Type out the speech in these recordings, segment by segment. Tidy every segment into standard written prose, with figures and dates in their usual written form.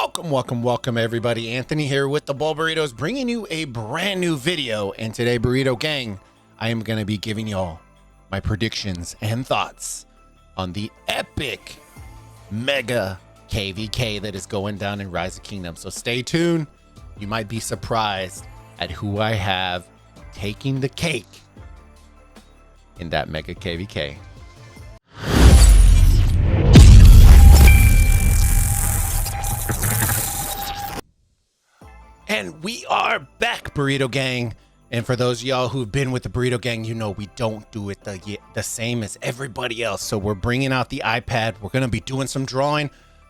Welcome everybody. Anthony here with the Bulbaritos, bringing you a brand new video. And today, Burrito Gang, I am going to be giving y'all my predictions and thoughts on the epic mega KVK that is going down in Rise of Kingdoms. So stay tuned. You might be surprised at who I have taking the cake in that mega KVK. And we are back, Burrito Gang. And for those of y'all who've been with the Burrito Gang, you know we don't do it the same as everybody else. So we're bringing out the iPad. We're going to be doing some drawing,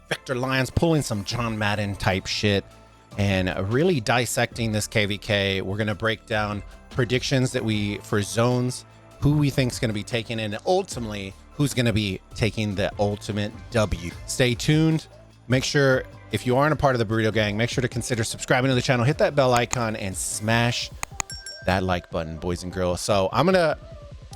Victor Lyons, pulling some John Madden type shit, and really dissecting this KVK. We're going to break down predictions for zones, who we think is going to be taking, and ultimately who's going to be taking the ultimate W. Stay tuned. Make sure, if you aren't a part of the Burrito Gang, make sure to consider subscribing to the channel, hit that bell icon, and smash that like button, boys and girls. So I'm going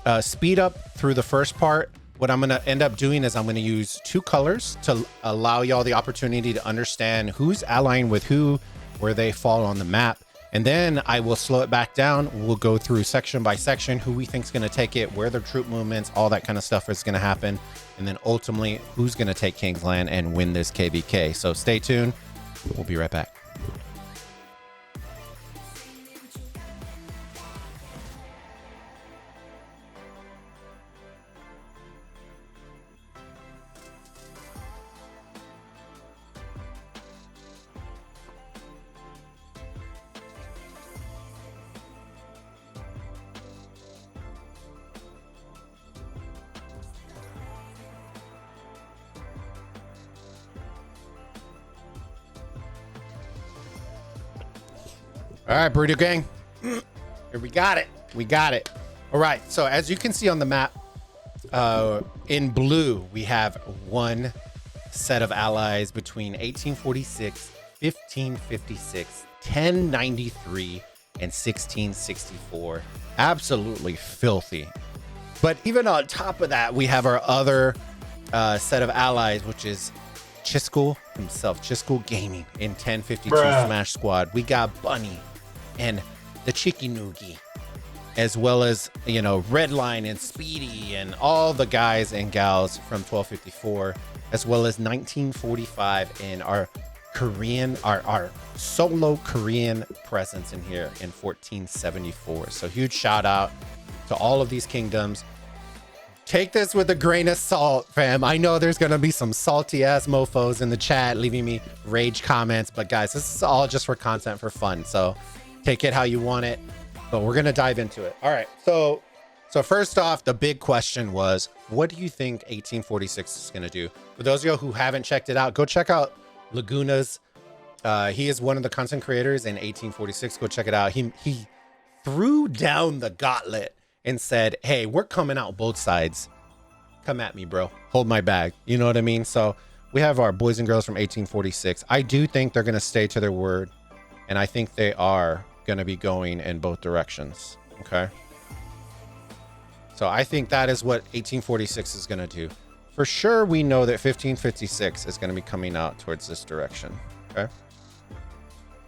to speed up through the first part. What I'm going to end up doing is I'm going to use two colors to allow y'all the opportunity to understand who's allying with who, where they fall on the map. And then I will slow it back down. We'll go through section by section, who we think is going to take it, where their troop movements, all that kind of stuff is going to happen. And then ultimately, who's going to take Kingsland and win this KVK. So stay tuned. We'll be right back. All right, Burrito Gang, here we got it. All right, so as you can see on the map, in blue, we have one set of allies between 1846, 1556, 1093, and 1664. Absolutely filthy. But even on top of that, we have our other set of allies, which is Chisco himself, Chisco Gaming in 1052 Smash Squad. We got Bunny and the Chicky Noogie, as well as, you know, Redline and Speedy and all the guys and gals from 1254, as well as 1945 and our Korean, our solo Korean presence in here in 1474. So huge shout out to all of these kingdoms. Take this with a grain of salt, fam. I know there's going to be some salty ass mofos in the chat leaving me rage comments, but guys, this is all just for content, for fun. So take it how you want it, but we're going to dive into it. All right. So first off, the big question was, what do you think 1846 is going to do? For those of you who haven't checked it out, go check out Laguna's. He is one of the content creators in 1846. Go check it out. He threw down the gauntlet and said, hey, we're coming out both sides. Come at me, bro. Hold my bag. You know what I mean? So we have our boys and girls from 1846. I do think they're going to stay to their word, and I think they are going to be going in both directions. Okay. So I think that is what 1846 is going to do. For sure, we know that 1556 is going to be coming out towards this direction. Okay.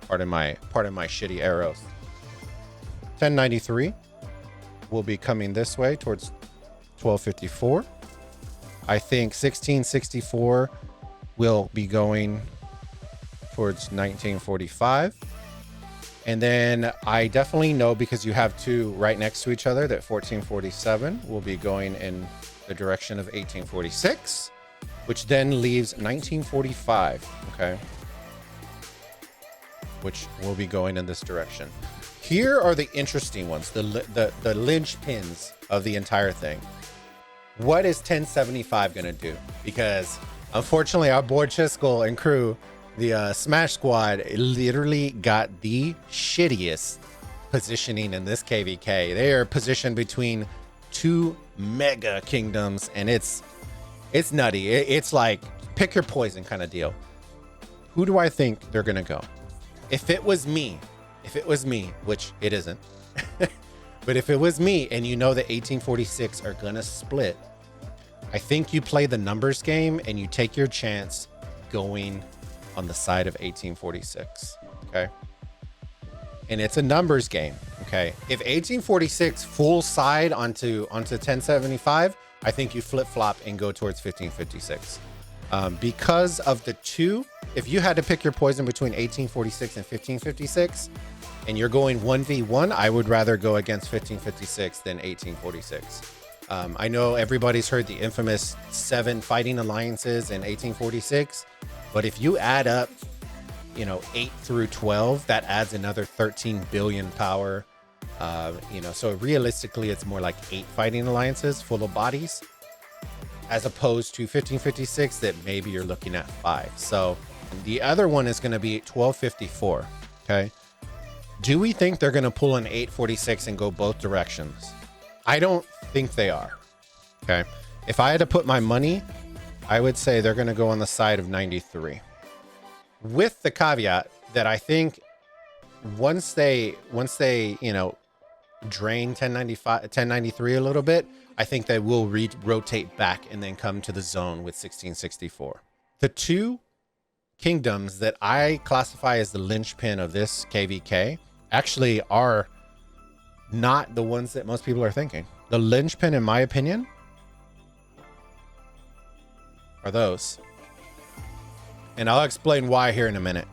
Pardon my shitty arrows. 1093 will be coming this way towards 1254. I think 1664 will be going towards 1945. And then I definitely know, because you have two right next to each other, that 1447 will be going in the direction of 1846, which then leaves 1945, okay, which will be going in this direction. Here are the interesting ones, the linchpins of the entire thing. What is 1075 going to do? Because unfortunately, our boy Chisco and crew, the Smash Squad, literally got the shittiest positioning in this KVK. They are positioned between two mega kingdoms, and it's nutty. It's like pick your poison kind of deal. Who do I think they're gonna go? If it was me, which it isn't, but if it was me, and you know that 1846 are gonna split, I think you play the numbers game and you take your chance going on the side of 1846. Okay. And it's a numbers game. Okay. If 1846 full side onto 1075, I think you flip flop and go towards 1556. Because of the two, if you had to pick your poison between 1846 and 1556, and you're going 1v1, I would rather go against 1556 than 1846. I know everybody's heard the infamous 7 fighting alliances in 1846, but if you add up, 8 through 12, that adds another 13 billion power. So realistically, it's more like 8 fighting alliances full of bodies, as opposed to 1556 that maybe you're looking at 5. So the other one is going to be 1254. Okay. Do we think they're going to pull an 846 and go both directions? I don't think they are. Okay. If I had to put my money, I would say they're going to go on the side of 93. With the caveat that I think once they drain 1093 a little bit, I think they will rotate back and then come to the zone with 1664. The two kingdoms that I classify as the linchpin of this KVK actually are not the ones that most people are thinking. The linchpin, in my opinion, are those. And I'll explain why here in a minute.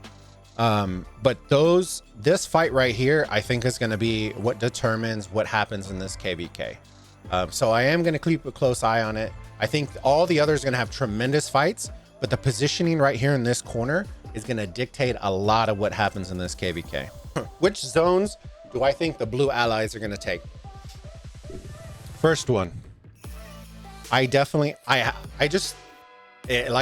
But this fight right here, I think is going to be what determines what happens in this KVK. So I am going to keep a close eye on it. I think all the others are going to have tremendous fights, but the positioning right here in this corner is going to dictate a lot of what happens in this KVK. Which zones do I think the blue allies are going to take? First one. Like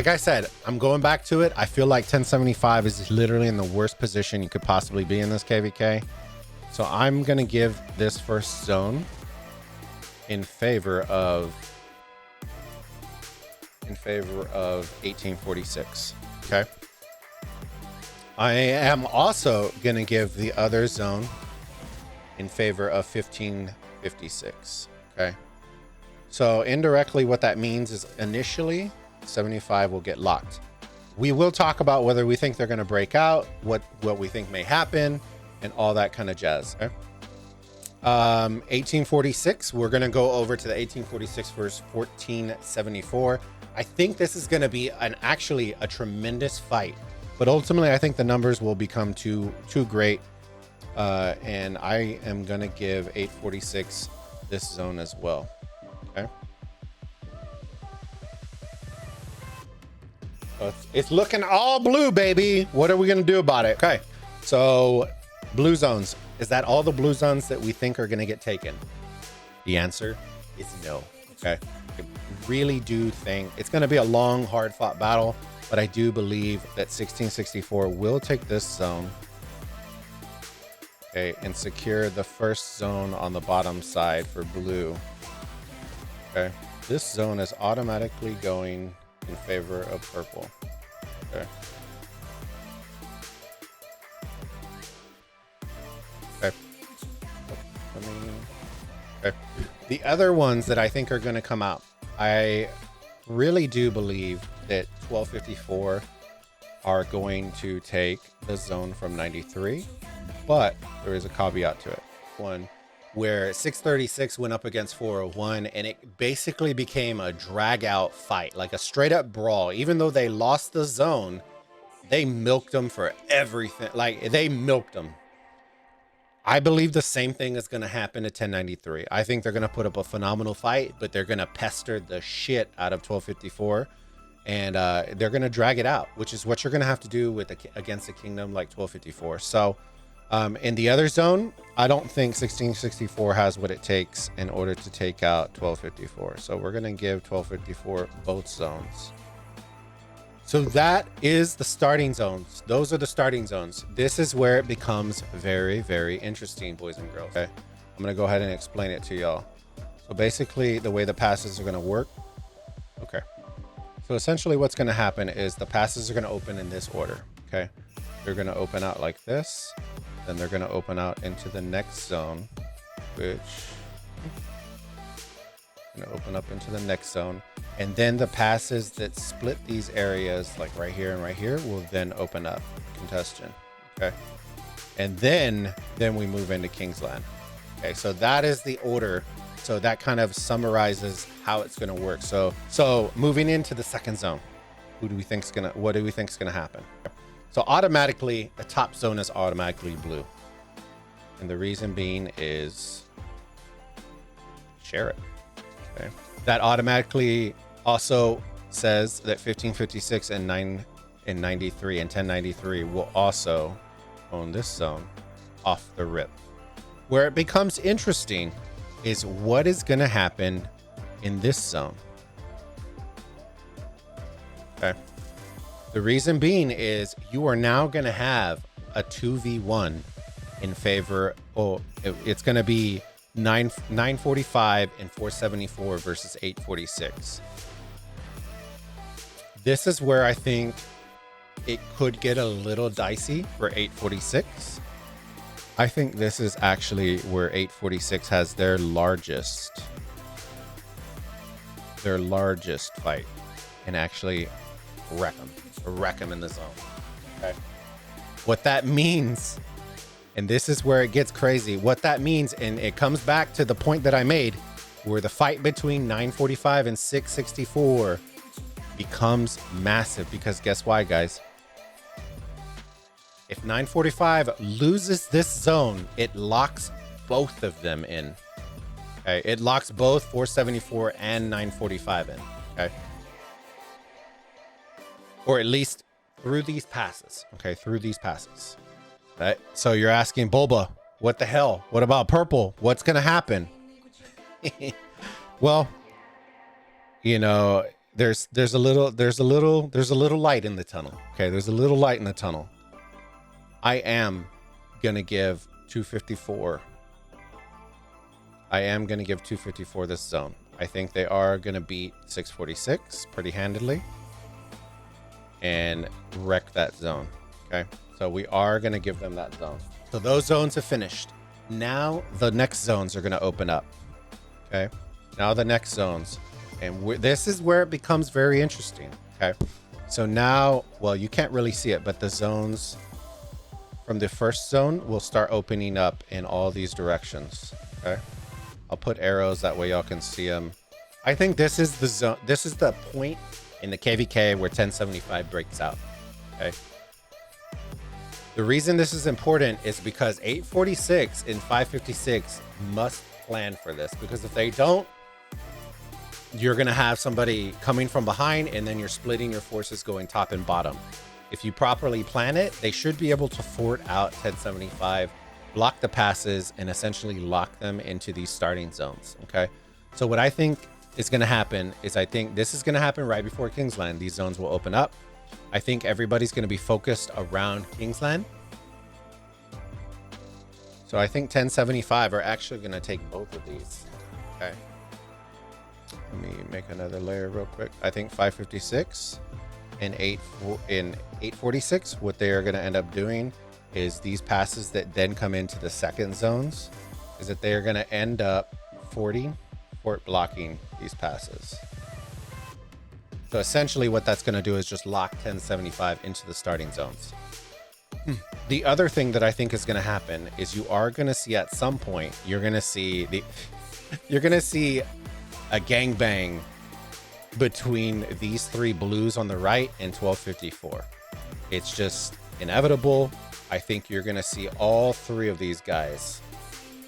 I said, I'm going back to it. I feel like 1075 is literally in the worst position you could possibly be in this KVK. So I'm going to give this first zone in favor of 1846. Okay. I am also going to give the other zone in favor of 1556. Okay. So indirectly, what that means is initially 75 will get locked. We will talk about whether we think they're going to break out, what we think may happen, and all that kind of jazz. Okay? 1846, we're going to go over to the 1846 versus 1474. I think this is going to be actually a tremendous fight, but ultimately I think the numbers will become too great, and I am going to give 846 this zone as well. Okay. So it's looking all blue, baby. What are we going to do about it? Okay. So blue zones. Is that all the blue zones that we think are going to get taken? The answer is no. Okay. I really do think it's going to be a long, hard fought battle, but I do believe that 1664 will take this zone. Okay. And secure the first zone on the bottom side for blue. Okay. This zone is automatically going in favor of purple. Okay. Okay. Okay. The other ones that I think are going to come out, I really do believe that 1254 are going to take the zone from 93, but there is a caveat to it. One, where 636 went up against 401 and it basically became a drag out fight, like a straight up brawl. Even though they lost the zone, they milked them for everything. Like they milked them. I believe the same thing is going to happen to 1093. I think they're going to put up a phenomenal fight, but they're going to pester the shit out of 1254 and they're going to drag it out, which is what you're going to have to do against a kingdom like 1254. So in the other zone, I don't think 1664 has what it takes in order to take out 1254. So we're going to give 1254 both zones. So that is the starting zones. Those are the starting zones. This is where it becomes very, very interesting, boys and girls. Okay. I'm going to go ahead and explain it to y'all. So basically the way the passes are going to work. Okay. So essentially what's going to happen is the passes are going to open in this order. Okay. They're going to open out like this. Then they're going to open out into the next zone, which Gonna open up into the next zone. And then the passes that split these areas, like right here and right here, will then open up congestion. Okay. And then we move into Kingsland. Okay, so that is the order. So that kind of summarizes how it's gonna work. So moving into the second zone, what do we think's gonna happen? So automatically, the top zone is automatically blue. And the reason being is share it. Okay. That automatically also says that 1556 and 993 and 1093 will also own this zone off the rip. Where it becomes interesting is what is going to happen in this zone. Okay. The reason being is you are now going to have a 2v1 in favor. Oh, it's going to be 945 and 474 versus 846. This is where I think it could get a little dicey for 846. I think this is actually where 846 has their largest fight and actually wreck them in the zone. Okay. What that means, and this is where it gets crazy, what that means, and it comes back to the point that I made, where the fight between 945 and 664 becomes massive, because guess why, guys? If 945 loses this zone, it locks both of them in. Okay, it locks both 474 and 945 in. Okay, or at least through these passes. Okay, through these passes. Right. So you're asking, Bulba, what the hell? What about purple? What's gonna happen? Well, you know, there's a little light in the tunnel. Okay, there's a little light in the tunnel. I am gonna give 254. I am gonna give 254 this zone. I think they are gonna beat 646 pretty handedly and wreck that zone. Okay, so we are gonna give them that zone. So those zones have finished. Now the next zones are gonna open up. Okay, now the next zones, and this is where it becomes very interesting. Okay, so now, well, you can't really see it, but the zones from the first zone will start opening up in all these directions. Okay, I'll put arrows that way y'all can see them. I think this is the zone. This is the point in the KVK where 1075 breaks out. Okay. The reason this is important is because 846 and 556 must plan for this, because if they don't, you're going to have somebody coming from behind and then you're splitting your forces going top and bottom. If you properly plan it, they should be able to fort out 1075, block the passes, and essentially lock them into these starting zones. Okay. So what I think is going to happen is, I think this is going to happen right before Kingsland. These zones will open up. I think everybody's going to be focused around Kingsland. So I think 1075 are actually going to take both of these. Okay. Let me make another layer real quick. I think 556 and 846, what they are going to end up doing is these passes that then come into the second zones, is that they are going to end up fort blocking these passes. So essentially what that's going to do is just lock 1075 into the starting zones. The other thing that I think is going to happen is you are going to see at some point, you're going to see a gangbang between these three blues on the right and 1254. It's just inevitable. I think you're going to see all three of these guys.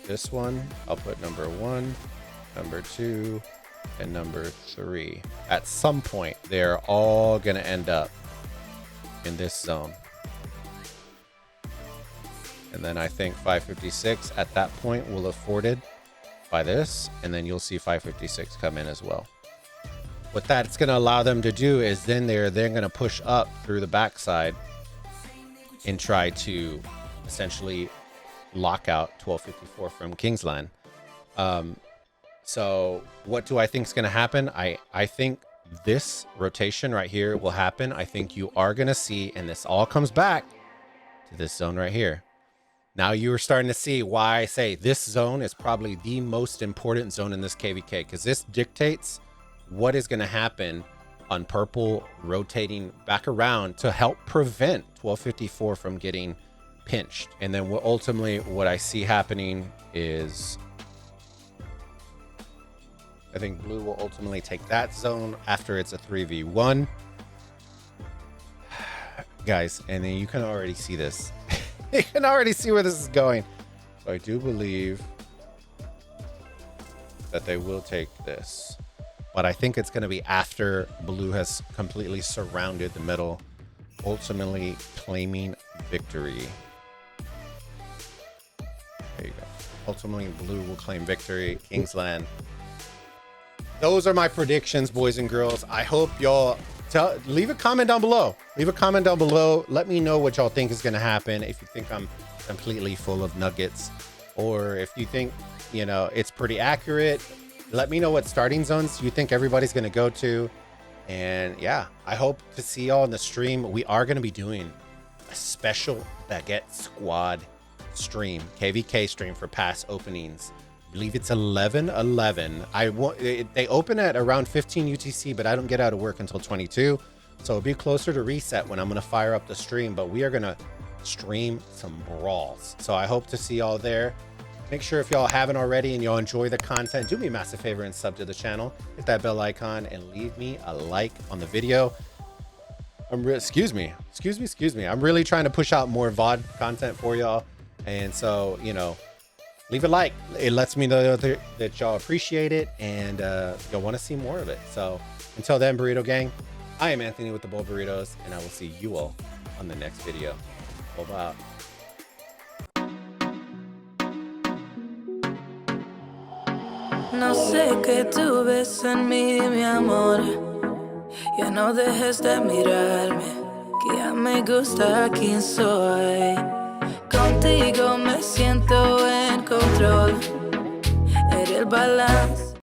This one, I'll put number 1, number 2, and number 3. At some point, they're all going to end up in this zone. And then I think 556 at that point will have forted by this, and then you'll see 556 come in as well. What that's going to allow them to do is then they're going to push up through the backside and try to essentially lock out 1254 from Kingsland. So what do I think is going to happen? I think this rotation right here will happen. I think you are going to see, and this all comes back to this zone right here. Now you are starting to see why I say this zone is probably the most important zone in this KVK, because this dictates what is going to happen on purple rotating back around to help prevent 1254 from getting pinched. And then ultimately what I see happening is I think blue will ultimately take that zone after it's a 3v1. Guys, and then you can already see this. You can already see where this is going. So I do believe that they will take this. But I think it's going to be after blue has completely surrounded the middle, ultimately claiming victory. There you go. Ultimately, blue will claim victory. Kingsland. Those are my predictions, boys and girls. I hope y'all leave a comment down below. Leave a comment down below. Let me know what y'all think is going to happen. If you think I'm completely full of nuggets, or if you think, you know, it's pretty accurate. Let me know what starting zones you think everybody's going to go to. And yeah, I hope to see y'all in the stream. We are going to be doing a special Baguette Squad stream, KVK stream for past openings. I believe it's 11/11. They open at around 15 UTC, but I don't get out of work until 22. So it'll be closer to reset when I'm going to fire up the stream. But we are going to stream some brawls. So I hope to see y'all there. Make sure if y'all haven't already and y'all enjoy the content, do me a massive favor and sub to the channel. Hit that bell icon and leave me a like on the video. Excuse me. I'm really trying to push out more VOD content for y'all. And so, you know, leave a like. It lets me know that y'all appreciate it and y'all want to see more of it. So until then, Burrito Gang, I am Anthony with the Bulbaritos, and I will see you all on the next video. Bulba out. No sé qué tú ves en mí, mi amor. Ya no dejes de mirarme, que ya me gusta quién soy. Contigo me siento en control. Eres el balance.